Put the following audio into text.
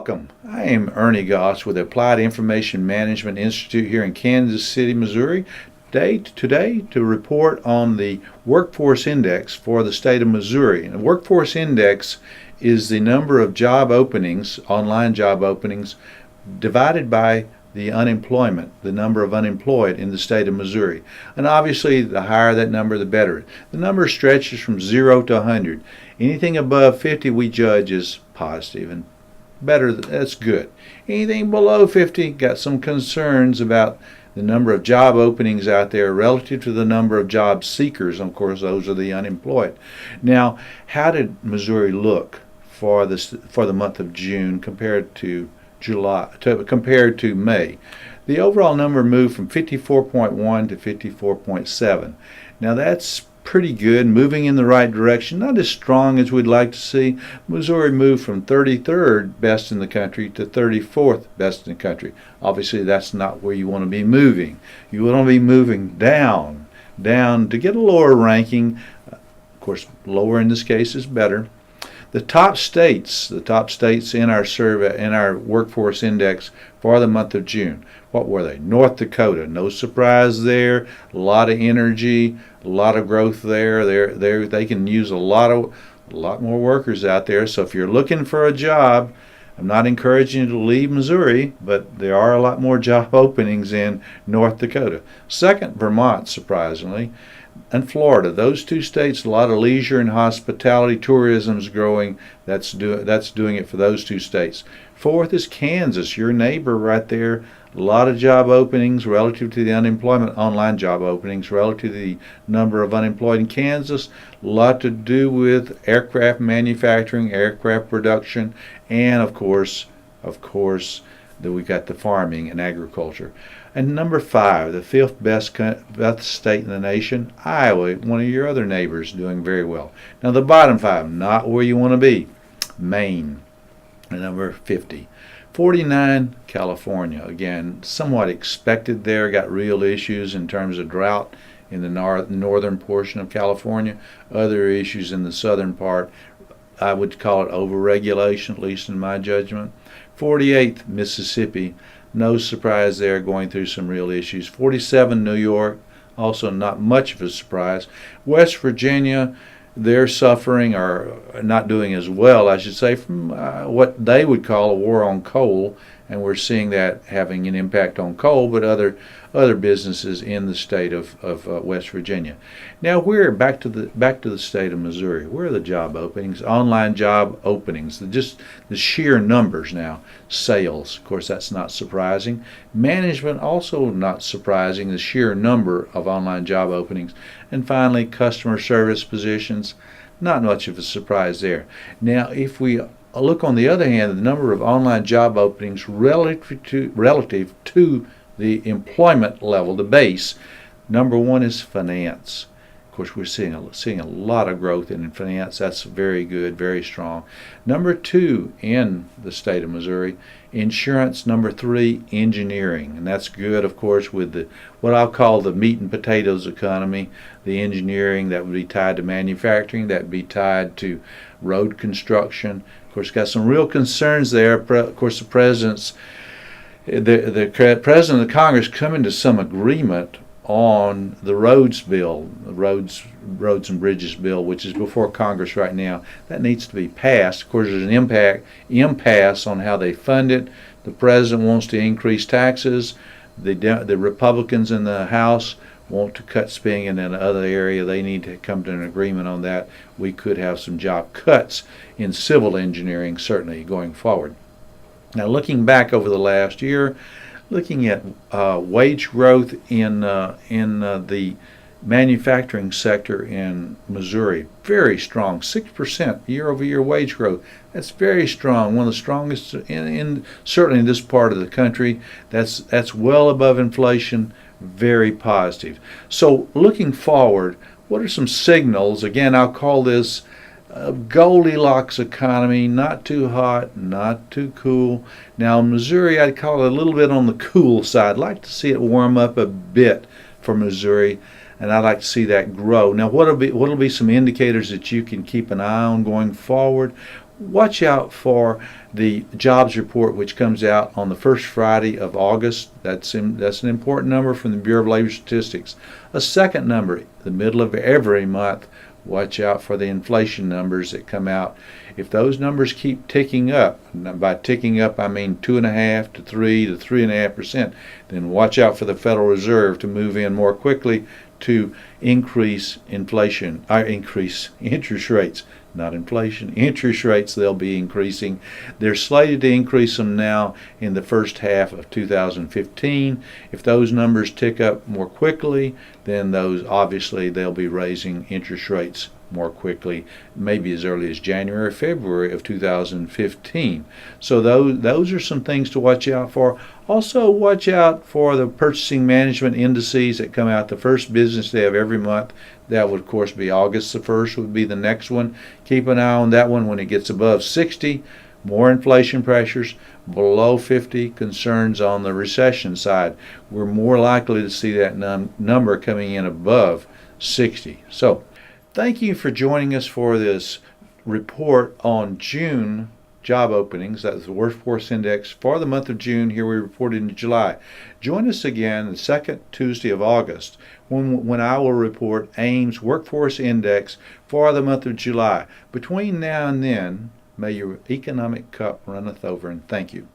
Welcome. I am Ernie Goss with the Applied Information Management Institute here in Kansas City, Missouri. Today to report on the Workforce Index for the state of Missouri. And the Workforce Index is the number of job openings, online job openings, divided by the unemployment, the number of unemployed in the state of Missouri. And obviously, the higher that number, the better. The number stretches from 0 to 100. Anything above 50 we judge as positive, and better, that's good. Anything below 50, got some concerns about the number of job openings out there relative to the number of job seekers. Of course, those are the unemployed. Now, how did Missouri look for the month of June compared to compared to May? The overall number moved from 54.1 to 54.7. Now that's pretty good, moving in the right direction, not as strong as we'd like to see. Missouri moved from 33rd best in the country to 34th best in the country. Obviously, that's not where you want to be moving. You want to be moving down to get a lower ranking. Of course, lower in this case is better. The top states in our survey, in our workforce index for the month of June, what were they? North Dakota, no surprise there. A lot of energy, a lot of growth there. They can use a lot more workers out there. So if you're looking for a job, I'm not encouraging you to leave Missouri, but there are a lot more job openings in North Dakota. Second, Vermont, surprisingly, and Florida. Those two states, a lot of leisure and hospitality, tourism is growing. That's doing it for those two states. Fourth is Kansas, your neighbor right there. A lot of job openings relative to the unemployment, online job openings relative to the number of unemployed in Kansas. A lot to do with aircraft manufacturing, aircraft production, and of course, that we got the farming and agriculture. And number 5, the fifth best state in the nation, Iowa, one of your other neighbors, doing very well. Now the bottom 5, not where you want to be. Maine, number 50. 49, California. Again, somewhat expected there, got real issues in terms of drought in the northern portion of California, other issues in the southern part. I would call it overregulation, at least in my judgment. 48th, Mississippi. No surprise there, going through some real issues. 47, New York, also not much of a surprise. West Virginia, they're suffering, or not doing as well, I should say, from what they would call a war on coal, and we're seeing that having an impact on coal, but other businesses in the state of West Virginia. Now we're back to the state of Missouri. Where are the job openings? Online job openings. Just the sheer numbers now. Sales, of course, that's not surprising. Management, also not surprising. The sheer number of online job openings. And finally, customer service positions. Not much of a surprise there. Now, if we look on the other hand at the number of online job openings relative to the employment level, the base, number 1 is finance. Of course, we're seeing a lot of growth in finance. That's very good, very strong. Number 2 in the state of Missouri, insurance. Number 3, engineering, and that's good, of course, with what I'll call the meat and potatoes economy. The engineering that would be tied to manufacturing, that would be tied to road construction. Of course, got some real concerns there. Of course, the president of the Congress coming to some agreement on the roads bill, the roads and bridges bill, which is before Congress right now. That needs to be passed. Of course, there's an impasse on how they fund it. The president wants to increase taxes. The Republicans in the House want to cut spending in another area. They need to come to an agreement on that. We could have some job cuts in civil engineering, certainly, going forward. Now, looking back over the last year, looking at wage growth in the manufacturing sector in Missouri, very strong, 6% year-over-year wage growth. That's very strong, one of the strongest in certainly in this part of the country. That's well above inflation, very positive. So looking forward, what are some signals? Again, I'll call this Goldilocks economy, not too hot, not too cool. Now in Missouri, I'd call it a little bit on the cool side. I'd like to see it warm up a bit for Missouri, and I'd like to see that grow. Now what'll be some indicators that you can keep an eye on going forward? watch out for the jobs report, which comes out on the first Friday of August. That's an important number from the Bureau of Labor Statistics. A second number, the middle of every month, watch out for the inflation numbers that come out. If those numbers keep ticking up, by ticking up I mean 2.5 to 3 to 3.5%, then watch out for the Federal Reserve to move in more quickly to increase inflation, increase interest rates. Not inflation, interest rates. They'll be increasing. They're slated to increase them now in the first half of 2015. If those numbers tick up more quickly, then obviously they'll be raising interest rates more quickly, maybe as early as January or February of 2015. So those are some things to watch out for. Also, watch out for the purchasing management indices that come out the first business day of every month. That would, of course, be August the 1st would be the next one. Keep an eye on that one. When it gets above 60, more inflation pressures. Below 50, concerns on the recession side. We're more likely to see that number coming in above 60. So, thank you for joining us for this report on June job openings. That was the workforce index for the month of June. Here we reported in July. Join us again the second Tuesday of August when I will report AIM's workforce index for the month of July. Between now and then, may your economic cup runneth over, and thank you.